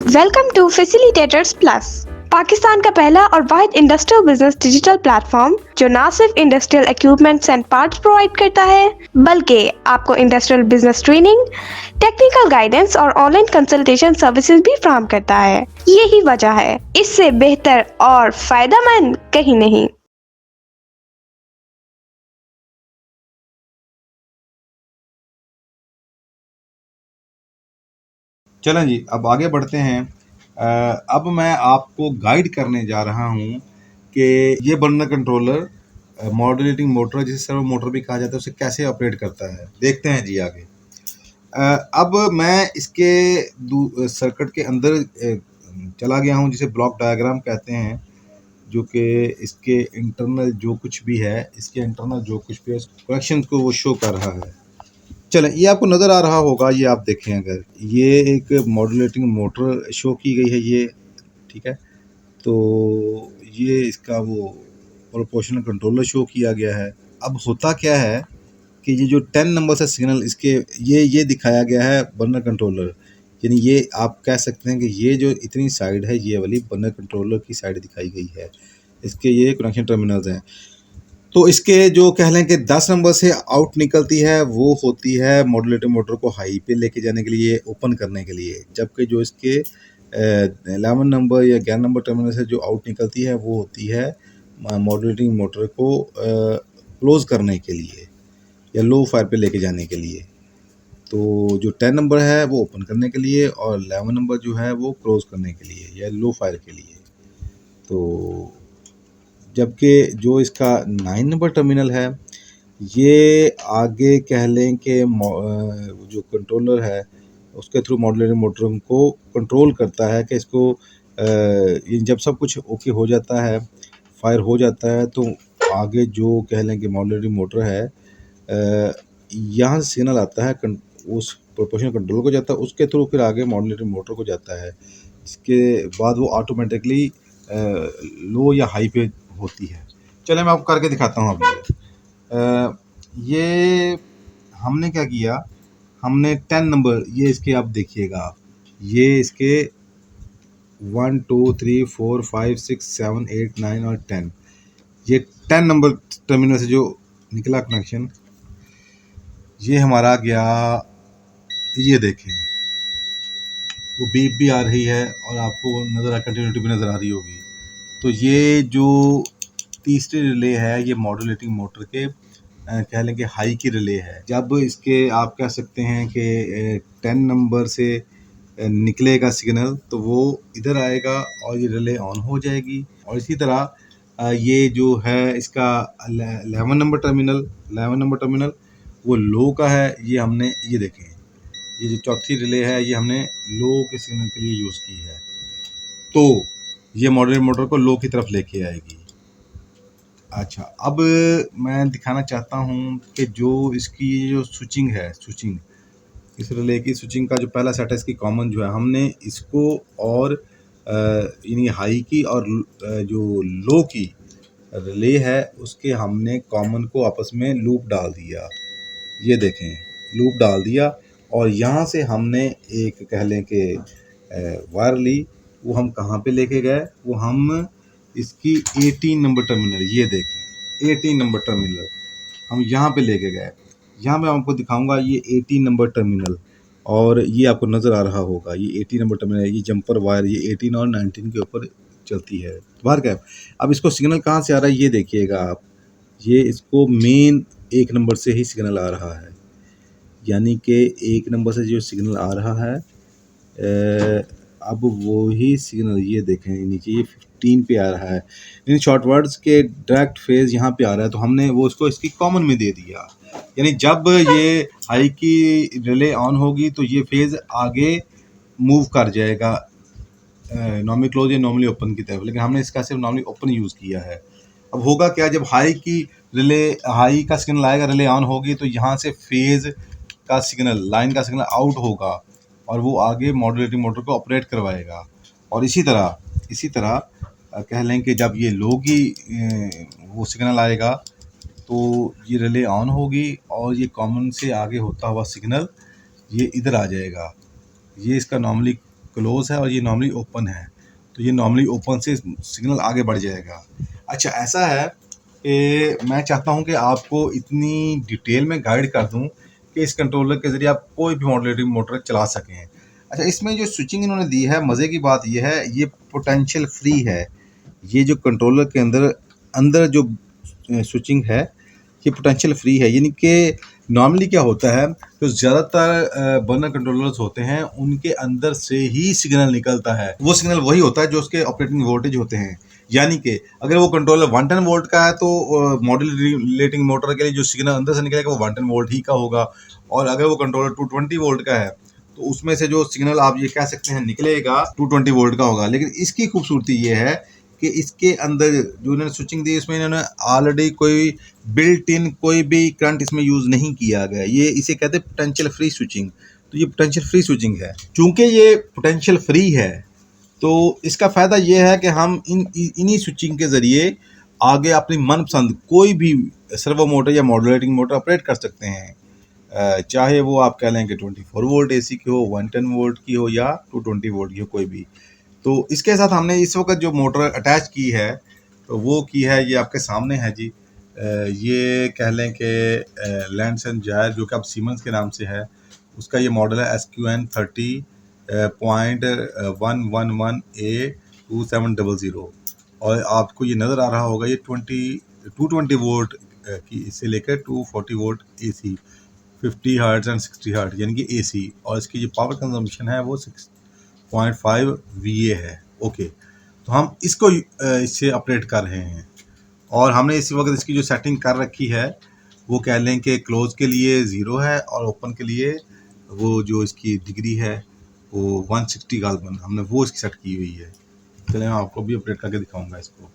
Welcome to facilitators plus, Pakistan का पहला और वाहिद इंडस्ट्रियल बिजनेस डिजिटल प्लेटफॉर्म जो न सिर्फ industrial equipments and parts provide करता है बल्कि आपको industrial business training, technical guidance और ऑनलाइन कंसल्टेशन सर्विसेज भी फराहम करता है। यही वजह है, इससे बेहतर और फायदेमंद कहीं नहीं। चलें जी, अब आगे बढ़ते हैं। अब मैं आपको गाइड करने जा रहा हूँ कि ये बर्नर कंट्रोलर मॉड्यूलेटिंग मोटर, जिसे सर्वो मोटर भी कहा जाता है, उसे कैसे ऑपरेट करता है। देखते हैं जी आगे। अब मैं इसके सर्किट के अंदर चला गया हूँ, जिसे ब्लॉक डायग्राम कहते हैं, जो कि इसके इंटरनल जो कुछ भी है, इसके इंटरनल जो कुछ भी है, कनेक्शन को वो शो कर रहा है। चलें, ये आपको नज़र आ रहा होगा, ये आप देखें, अगर ये एक मॉड्यूलेटिंग मोटर शो की गई है, ये ठीक है। तो ये इसका वो प्रोपोर्शनल कंट्रोलर शो किया गया है। अब होता क्या है कि ये जो 10 नंबर से सिग्नल इसके ये दिखाया गया है बर्नर कंट्रोलर, यानी ये आप कह सकते हैं कि ये जो इतनी साइड है, ये वाली बर्नर कंट्रोलर की साइड दिखाई गई है। इसके ये कनेक्शन टर्मिनल्स हैं। तो इसके जो कह लें कि 10 नंबर से आउट निकलती है, वो होती है मॉड्यूलेटर मोटर को हाई पे लेके जाने के लिए, ओपन करने के लिए। जबकि जो इसके 11 नंबर या 11 नंबर टर्मिनल से जो आउट निकलती है, वो होती है मॉड्यूलेटिंग मोटर को क्लोज़ करने के लिए या लो फायर पे लेके जाने के लिए। तो जो 10 नंबर है वो ओपन करने के लिए, और 11 नंबर जो है वो क्लोज़ करने के लिए या लो फायर के लिए। तो जबकि जो इसका 9 नंबर टर्मिनल है, ये आगे कह लें कि जो कंट्रोलर है, उसके थ्रू मॉड्यूलर मोटर को कंट्रोल करता है कि इसको ये जब सब कुछ ओके हो जाता है, फायर हो जाता है, तो आगे जो कह लें कि मॉड्यूलर मोटर है, यहाँ से सिग्नल आता है, उस प्रोपोर्शनल कंट्रोल को जाता है, उसके थ्रू फिर आगे मॉड्यूलर मोटर को जाता है। इसके बाद वो ऑटोमेटिकली लो या हाई पे होती है। चलिए मैं आपको करके दिखाता हूँ अभी। ये हमने क्या किया, हमने 10 नंबर, ये इसके आप देखिएगा, ये इसके 1 2 3 4 5 6 7 8 9 और 10, ये 10 नंबर टर्मिनल से जो निकला कनेक्शन, ये हमारा गया। ये देखें, वो बीप भी आ रही है और आपको नज़र कंटिन्यूटी भी नज़र आ रही होगी। तो ये जो तीसरी रिले है, ये मॉड्यूलेटिंग मोटर के कह लें कि हाई की रिले है। जब इसके आप कह सकते हैं कि 10 नंबर से निकलेगा सिग्नल, तो वो इधर आएगा और ये रिले ऑन हो जाएगी। और इसी तरह ये जो है इसका 11 नंबर टर्मिनल वो लो का है। ये हमने, ये देखें, ये जो चौथी रिले है, ये हमने लो के सिग्नल के लिए यूज़ की है। तो ये मॉड्यूलर मोटर को लो की तरफ लेके आएगी। अच्छा, अब मैं दिखाना चाहता हूँ कि जो इसकी जो स्विचिंग है, स्विचिंग, इस रिले की स्विचिंग का जो पहला सेट है, इसकी कॉमन जो है, हमने इसको और यानी हाई की और जो लो की रिले है, उसके हमने कॉमन को आपस में लूप डाल दिया। ये देखें, लूप डाल दिया, और यहाँ से हमने एक कह लें कि वायर ली। वो हम कहाँ पे लेके गए, वो हम इसकी 18 नंबर टर्मिनल, ये देखें 18 नंबर टर्मिनल हम यहाँ पे लेके गए। यहाँ मैं आपको दिखाऊंगा ये 18 नंबर टर्मिनल, और ये आपको नज़र आ रहा होगा, ये 18 नंबर टर्मिनल है। ये जंपर वायर, ये 18 और 19 के ऊपर चलती है। बाहर क्या, अब इसको सिग्नल कहाँ से आ रहा है, ये देखिएगा आप। ये इसको मेन 1 नंबर से ही सिग्नल आ रहा है, यानी कि 1 नंबर से जो सिग्नल आ रहा है, अब वो ही सिग्नल ये देखें नीचे, ये 15 पे आ रहा है, यानी शॉर्ट वर्ड्स के डायरेक्ट फेज़ यहाँ पे आ रहा है। तो हमने वो उसको इसकी कॉमन में दे दिया, यानी जब ये हाई की रिले ऑन होगी तो ये फेज़ आगे मूव कर जाएगा नॉर्मली क्लोज या नॉर्मली ओपन की तरफ, लेकिन हमने इसका सिर्फ नॉर्मली ओपन यूज़ किया है। अब होगा क्या, जब हाई की रिले, हाई का सिग्नल आएगा, रिले ऑन होगी, तो यहाँ से फेज़ का सिग्नल, लाइन का सिग्नल आउट होगा और वो आगे मॉड्यूलेटिंग मोटर को ऑपरेट करवाएगा। और इसी तरह कह लें कि जब ये लो की वो सिग्नल आएगा, तो ये रिले ऑन होगी और ये कॉमन से आगे होता हुआ सिग्नल ये इधर आ जाएगा। ये इसका नॉर्मली क्लोज है और ये नॉर्मली ओपन है, तो ये नॉर्मली ओपन से सिग्नल आगे बढ़ जाएगा। अच्छा, ऐसा है कि मैं चाहता हूँ कि आपको इतनी डिटेल में गाइड कर दूँ कि इस कंट्रोलर के ज़रिए आप कोई भी मॉड्यूलेटिंग मोटर चला सकें। अच्छा, इसमें जो स्विचिंग इन्होंने दी है, मज़े की बात ये है, ये पोटेंशियल फ्री है। ये जो कंट्रोलर के अंदर अंदर जो स्विचिंग है, ये पोटेंशियल फ्री है। यानी कि नॉर्मली क्या होता है, तो ज़्यादातर बर्नर कंट्रोलर्स होते हैं, उनके अंदर से ही सिग्नल निकलता है। वो सिग्नल वही होता है जो उसके ऑपरेटिंग वोल्टेज होते हैं। यानी कि अगर वो कंट्रोलर 110 वोल्ट का है, तो मॉड्यूलेटिंग मोटर के लिए जो सिग्नल अंदर से निकलेगा वो 110 वोल्ट ही का होगा। और अगर वो कंट्रोलर 220 वोल्ट का है, तो उसमें से जो सिग्नल आप ये कह सकते हैं निकलेगा 220 वोल्ट का होगा। लेकिन इसकी खूबसूरती ये है कि इसके अंदर जो इन्होंने स्विचिंग दी, इसमें इन्होंने ऑलरेडी कोई बिल्ट इन कोई भी करंट इसमें यूज़ नहीं किया गया। ये इसे कहते हैं पोटेंशियल फ्री स्विचिंग। तो ये पोटेंशियल फ्री स्विचिंग है। चूंकि ये पोटेंशियल फ्री है, तो इसका फ़ायदा ये है कि हम इन्हीं स्विचिंग के ज़रिए आगे अपनी मनपसंद कोई भी सर्वो मोटर या मॉड्यूलेटिंग मोटर ऑपरेट कर सकते हैं। चाहे वो आप कह लें कि 24 वोल्ट एसी की हो, 110 वोल्ट की हो या 220 वोल्ट की हो, कोई भी। तो इसके साथ हमने इस वक्त जो मोटर अटैच की है, तो वो की है, ये आपके सामने है जी। ये कह लें कि लैंडसन जायर, जो कि अब सीमेंस के नाम से है, उसका ये मॉडल है SQN30.111A2700। और आपको ये नज़र आ रहा होगा, ये 220 वोल्ट की इससे लेकर 240 volt AC, 50 hertz and 60 hertz यानी कि AC। और इसकी जो पावर कंजम्पशन है वो 6.5 VA है। ओके, तो हम इसको इससे ऑपरेट कर रहे हैं। और हमने इसी वक्त इसकी जो सेटिंग कर रखी है, वो कह लें कि क्लोज के लिए 0 है और ओपन के लिए वो जो इसकी डिग्री है वो 160 गालबन हमने वो इसकी सेट की हुई है। चलिए मैं आपको भी ऑपरेट करके दिखाऊंगा इसको।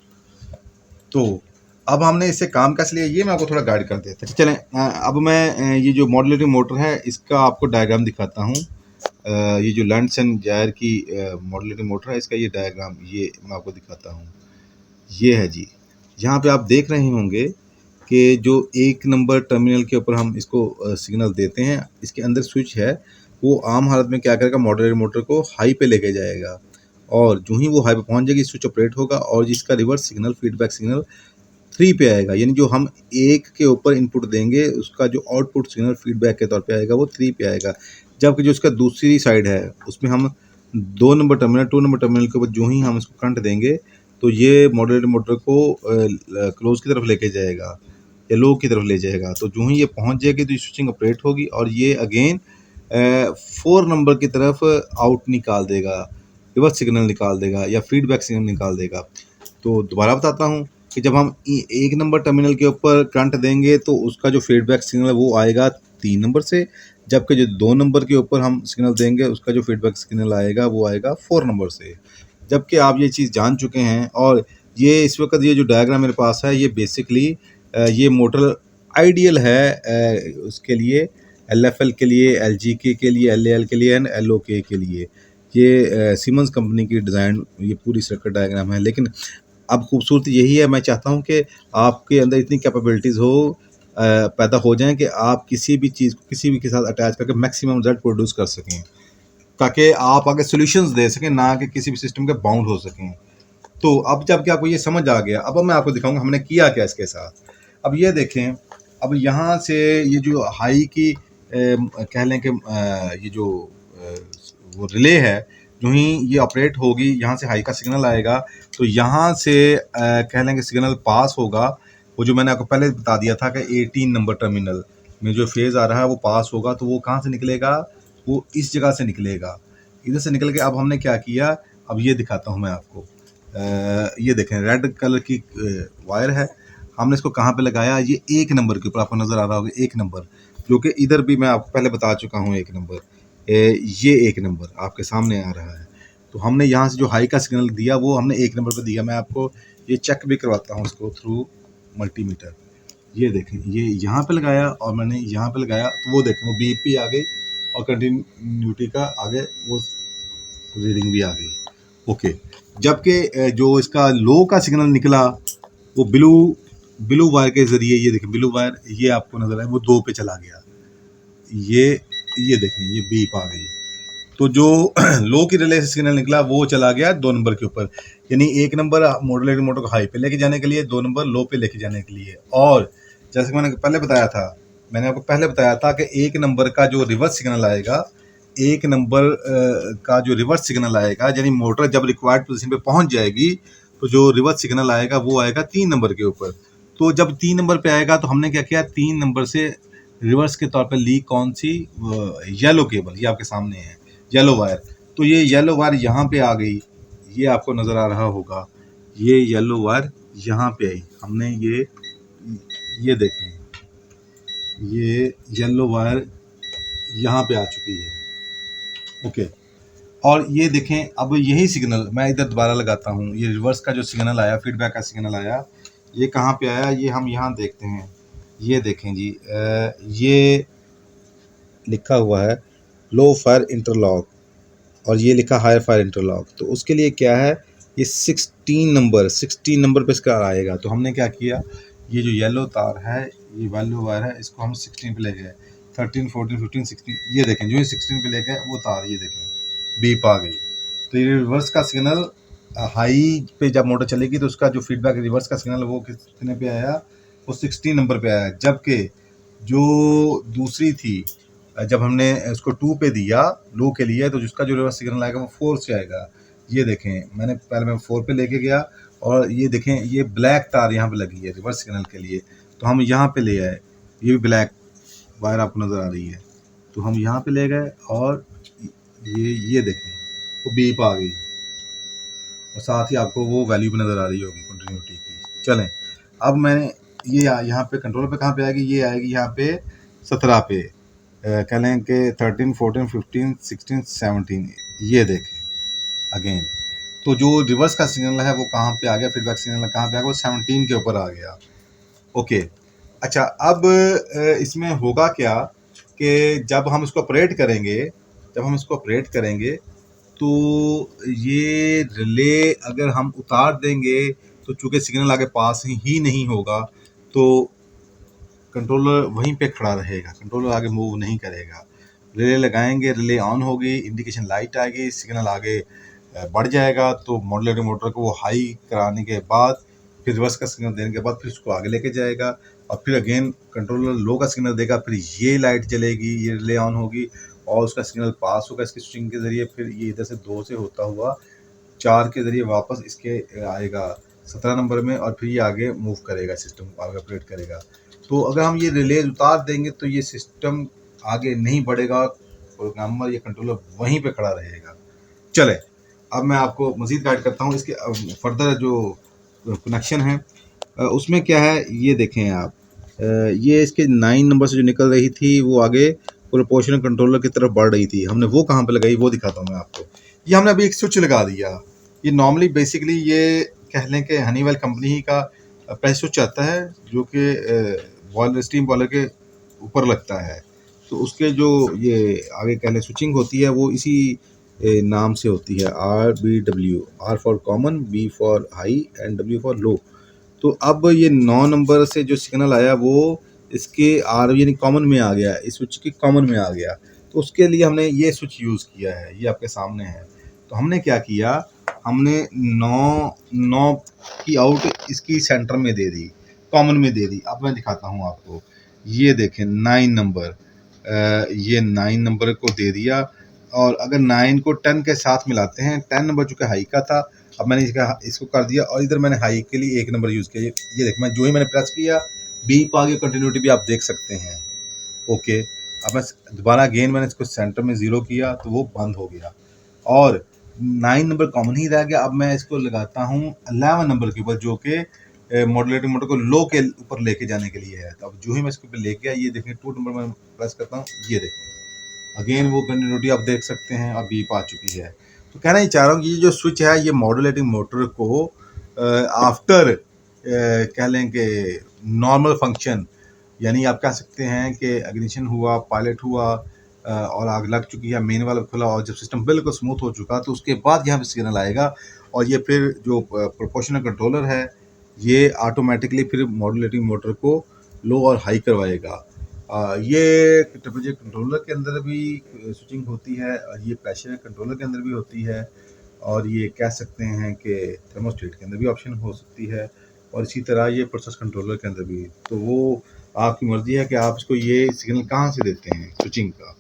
तो अब हमने इससे काम कैसे लिया, ये मैं आपको थोड़ा गाइड कर देता हूँ। चलें, अब मैं ये जो मॉड्यूलेटिंग मोटर है इसका आपको डायग्राम दिखाता हूँ। ये जो लैंडसन जायर की मॉड्यूलेटिंग मोटर है, इसका ये डायग्राम ये मैं आपको दिखाता हूँ। ये है जी, यहाँ पे आप देख रहे होंगे कि जो 1 नंबर टर्मिनल के ऊपर हम इसको सिग्नल देते हैं, इसके अंदर स्विच है, वो आम हालत में क्या करेगा, मॉड्यूलेटर मोटर को हाई पे लेके जाएगा। और जो ही वो हाई पे पहुँच जाएगी, स्विच ऑपरेट होगा और जिसका रिवर्स सिग्नल, फीडबैक सिग्नल 3 पे आएगा। यानी जो हम 1 के ऊपर इनपुट देंगे, उसका जो आउटपुट सिग्नल फीडबैक के तौर पे आएगा वो 3 पे आएगा। जबकि जो उसका दूसरी साइड है, उसमें हम 2 नंबर टर्मिनल के ऊपर जो ही हम इसको करंट देंगे, तो ये मॉड्यूलेटर मोटर को क्लोज की तरफ लेके जाएगा या लो की तरफ ले जाएगा। तो जो ही ये पहुंच जाएगी तो ये स्विचिंग ऑपरेट होगी और ये अगेन 4 नंबर की तरफ आउट निकाल देगा, रिवर्स सिग्नल निकाल देगा या फीडबैक सिग्नल निकाल देगा। तो दोबारा बताता हूँ कि जब हम 1 नंबर टर्मिनल के ऊपर करंट देंगे, तो उसका जो फीडबैक सिग्नल है वो आएगा 3 नंबर से, जबकि जो 2 नंबर के ऊपर हम सिग्नल देंगे, उसका जो फीडबैक सिग्नल आएगा वो आएगा 4 नंबर से। जबकि आप ये चीज़ जान चुके हैं। और ये इस वक्त ये जो डायग्राम मेरे पास है, ये बेसिकली ये मोटर आइडियल है उसके लिए, LFL के लिए, LGK के लिए, LAL के लिए एंड LOK के लिए। ये सीमेंस कंपनी की डिज़ाइन ये पूरी सर्किट डायग्राम है। लेकिन अब खूबसूरती यही है, मैं चाहता हूँ कि आपके अंदर इतनी कैपेबिलिटीज़ पैदा हो जाएं कि आप किसी भी चीज़ को किसी भी के साथ अटैच करके मैक्सिमम रिजल्ट प्रोड्यूस कर सकें, ताकि आप आगे सॉल्यूशंस दे सकें, ना कि किसी भी सिस्टम के बाउंड हो सकें। तो अब जब कि आपको ये समझ आ गया, अब मैं आपको दिखाऊंगा हमने किया क्या इसके साथ। अब ये देखें, अब यहाँ से ये जो हाई की कह लें कि ये जो वो रिले है, जो ही ये ऑपरेट होगी, यहाँ से हाई का सिग्नल आएगा, तो यहाँ से कह लें कि सिग्नल पास होगा। वो जो मैंने आपको पहले बता दिया था कि 18 नंबर टर्मिनल में जो फेज़ आ रहा है वो पास होगा, तो वो कहाँ से निकलेगा, वो इस जगह से निकलेगा। इधर से निकल के अब हमने क्या किया, अब ये दिखाता हूँ मैं आपको। ये देखें, रेड कलर की वायर है, हमने इसको कहाँ पे लगाया, ये 1 नंबर के ऊपर आपको नज़र आ रहा होगा, 1 नंबर, जो कि इधर भी मैं आपको पहले बता चुका हूँ 1 नंबर। ये 1 नंबर आपके सामने आ रहा है। तो हमने यहाँ से जो हाई का सिग्नल दिया वो हमने 1 नंबर पर दिया। मैं आपको ये चेक भी करवाता हूँ इसको थ्रू मल्टीमीटर। ये देखें, ये यहाँ पे लगाया और मैंने यहाँ पे लगाया, तो वो देखें वो बीपी आ गई और कंटिन्यूटी का आगे वो रीडिंग भी आ गई। ओके, जबकि जो इसका लो का सिग्नल निकला वो ब्लू वायर के ज़रिए, ये देखें ब्लू वायर, ये आपको नज़र आए, वो 2 पे चला गया। ये देखें, ये बीप आ गई। तो जो लो की रिले से सिग्नल निकला वो चला गया 2 नंबर के ऊपर, यानी 1 नंबर मॉड्यूलेटिंग मोटर को हाई पे लेके जाने के लिए, 2 नंबर लो पे लेके जाने के लिए। और जैसे कि मैंने आपको पहले बताया था कि 1 नंबर का जो रिवर्स सिग्नल आएगा, 1 नंबर का जो रिवर्स सिग्नल आएगा, यानी मोटर जब रिक्वायर्ड पोजीशन पे पहुंच जाएगी तो जो रिवर्स सिग्नल आएगा वो आएगा 3 नंबर के ऊपर। तो जब 3 नंबर पे आएगा तो हमने क्या किया, 3 नंबर से रिवर्स के तौर पे ली कौन सी, येलो केबल, ये आपके सामने है येलो वायर। तो ये येलो वायर यहाँ पे आ गई, ये आपको नज़र आ रहा होगा, ये येलो वायर यहाँ पे आई, हमने ये देखें, ये येलो वायर यहाँ पे आ चुकी है। ओके, और ये देखें, अब यही सिग्नल मैं इधर दोबारा लगाता हूँ, ये रिवर्स का जो सिग्नल आया, फीडबैक का सिग्नल आया, ये कहाँ पे आया, ये हम यहाँ देखते हैं, ये देखें जी, ये लिखा हुआ है लो फायर इंटरलॉक और ये लिखा हायर फायर इंटरलॉक। तो उसके लिए क्या है, ये 16 नंबर पे इसका आएगा। तो हमने क्या किया, ये जो येलो तार है, ये येलो वायर है, इसको हम 16 पे ले गए, 13, 14, 15, 16, ये देखें, जो ये 16 पे ले गए वो तार, ये देखें बीप आ गई। तो ये रिवर्स का सिग्नल हाई पे जब मोटर चलेगी तो उसका जो फीडबैक रिवर्स का सिग्नल वो कितने पे आया, वो 16 नंबर पे आया। जबकि जो दूसरी थी, जब हमने उसको 2 पे दिया लो के लिए, तो जिसका जो रिवर्स सिग्नल आएगा वो 4 से आएगा। ये देखें, मैं 4 पे लेके गया और ये देखें, ये ब्लैक तार यहाँ पे लगी है रिवर्स सिग्नल के लिए, तो हम यहाँ पे ले आए, ये भी ब्लैक वायर आपको नज़र आ रही है, तो हम यहाँ पे ले गए और ये देखें वो बीप आ गई और साथ ही आपको वो वैल्यू भी नज़र आ रही होगी कंटिन्यूटी की। चलें, अब मैंने ये यहाँ पे कंट्रोलर पे कहाँ पे आएगी, ये आएगी यहाँ पे 17 पे, कह लें कि 13, 14, 15, 16, 17, ये देखें अगेन। तो जो रिवर्स का सिग्नल है वो कहाँ पे आ गया, फीडबैक सिग्नल कहाँ पे आ गया, वो 17 के ऊपर आ गया। ओके, अच्छा, अब इसमें होगा क्या कि जब हम इसको ऑपरेट करेंगे तो ये रिले अगर हम उतार देंगे तो चूँकि सिग्नल आगे पास ही नहीं होगा तो कंट्रोलर वहीं पे खड़ा रहेगा, कंट्रोलर आगे मूव नहीं करेगा। रिले लगाएंगे, रिले ऑन होगी, इंडिकेशन लाइट आएगी, सिग्नल आगे बढ़ जाएगा, तो मॉड्यूलेटर मोटर को वो हाई कराने के बाद फिर रिवर्स का सिग्नल देने के बाद फिर उसको आगे लेके जाएगा और फिर अगेन कंट्रोलर लो का सिग्नल देगा, फिर ये लाइट जलेगी, ये रिले ऑन होगी और उसका सिग्नल पास होगा इसकी स्विचिंग के ज़रिए, फिर ये इधर से 2 से होता हुआ 4 के ज़रिए वापस इसके आएगा 17 नंबर में और फिर ये आगे मूव करेगा, सिस्टम आगे ऑपरेट करेगा। तो अगर हम ये रिले उतार देंगे तो ये सिस्टम आगे नहीं बढ़ेगा, प्रोग्रामर या कंट्रोलर वहीं पे खड़ा रहेगा। चले, अब मैं आपको मज़ीद गाइड करता हूँ इसके फर्दर जो कनेक्शन है उसमें क्या है, ये देखें आप, ये इसके 9 नंबर से जो निकल रही थी वो आगे प्रोपोर्शनल कंट्रोलर की तरफ बढ़ रही थी, हमने वो कहाँ पे लगाई वो दिखाता हूँ मैं आपको। ये हमने अभी एक स्विच लगा दिया, ये नॉर्मली बेसिकली ये कह लें कि हनीवेल कंपनी ही का प्रेस स्विच आता है जो कि बॉयलर, स्टीम बॉयलर के ऊपर लगता है। तो उसके जो ये आगे कह लें स्विचिंग होती है वो इसी नाम से होती है, RBW, R for common, B for high and W for low. तो अब ये 9 नंबर से जो सिग्नल आया वो इसके R यानी कॉमन में आ गया, इस स्विच की कॉमन में आ गया, तो उसके लिए हमने ये स्विच यूज़ किया है, ये आपके सामने है। तो हमने क्या किया, हमने 9 की आउट इसकी सेंटर में दे दी, कॉमन में दे दी। अब मैं दिखाता हूँ आपको, ये देखें 9 नंबर, ये 9 नंबर को दे दिया और अगर 9 को 10 के साथ मिलाते हैं, 10 नंबर चूँकि हाई का था, अब मैंने इसको कर दिया और इधर मैंने हाई के लिए 1 नंबर यूज़ किया। ये देख, मैं जो ही मैंने प्रेस किया बीप आ गई, कंटिन्यूटी भी आप देख सकते हैं। ओके, अब मैं दोबारा अगेन मैंने इसको सेंटर में 0 किया तो वो बंद हो गया और 9 नंबर कॉमन ही रह गया। अब मैं इसको लगाता हूँ 11 नंबर के ऊपर जो कि मॉड्यूलेटिंग मोटर को लो के ऊपर लेके जाने के लिए है। तो अब जो ही मैं इसके ऊपर लेके गया, ये देखें 2 नंबर में प्रेस करता हूँ, ये देखें अगेन वो कंटिन्यूटी आप देख सकते हैं, अब बीप आ चुकी है। तो कहना ही चाह रहा हूँ कि ये जो स्विच है ये मॉड्यूलेटिंग मोटर को आफ्टर कह लें कि नॉर्मल फंक्शन, यानी आप कह सकते हैं कि इग्निशन हुआ, पायलट हुआ और आग लग चुकी है, मेन वाल्व खुला और जब सिस्टम बिल्कुल स्मूथ हो चुका तो उसके बाद यहाँ पे सिग्नल आएगा और ये फिर जो प्रोपोर्शनल कंट्रोलर है ये ऑटोमेटिकली फिर मॉड्यूलेटिंग मोटर को लो और हाई करवाएगा। ये टेम्परेचर कंट्रोलर के अंदर भी स्विचिंग होती है और ये प्रेशर कंट्रोलर के अंदर भी होती है और ये कह सकते हैं कि थर्मोस्टेट के अंदर भी ऑप्शन हो सकती है और इसी तरह ये प्रोसेस कंट्रोलर के अंदर भी। तो वो आपकी मर्ज़ी है कि आप इसको ये सिग्नल कहाँ से देते हैं स्विचिंग का।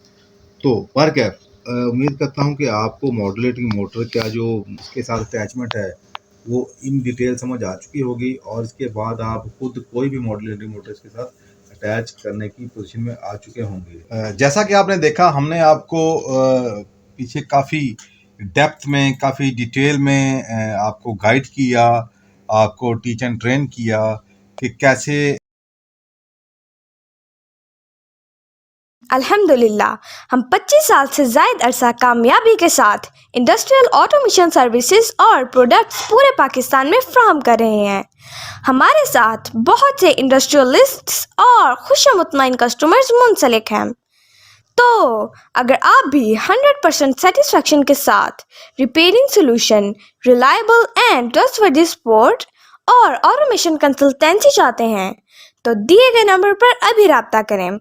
तो पर कैप उम्मीद करता हूँ कि आपको मॉड्यूलेटिंग मोटर का जो इसके साथ अटैचमेंट है वो इन डिटेल समझ आ चुकी होगी और इसके बाद आप खुद कोई भी मॉड्यूलेटिंग मोटर इसके साथ अटैच करने की पोजीशन में आ चुके होंगे। जैसा कि आपने देखा, हमने आपको पीछे काफ़ी डेप्थ में, काफ़ी डिटेल में आपको गाइड किया, आपको टीच एंड ट्रेन किया कि कैसे अल्हम्दुलिल्लाह हम 25 साल से ज़ायद अरसा कामयाबी के साथ इंडस्ट्रियल ऑटोमेशन सर्विसेज और प्रोडक्ट्स पूरे पाकिस्तान में फ्राहम कर रहे हैं। हमारे साथ बहुत से इंडस्ट्रियलिस्ट्स और खुशमुतमईन कस्टमर्स मुंसलिक हैं। तो अगर आप भी 100% सेटिस्फेक्शन के साथ repairing solution, reliable and trustworthy support और ऑटोमेशन कंसल्टेंसी चाहते हैं तो दिए गए नंबर पर अभी राब्ता करें।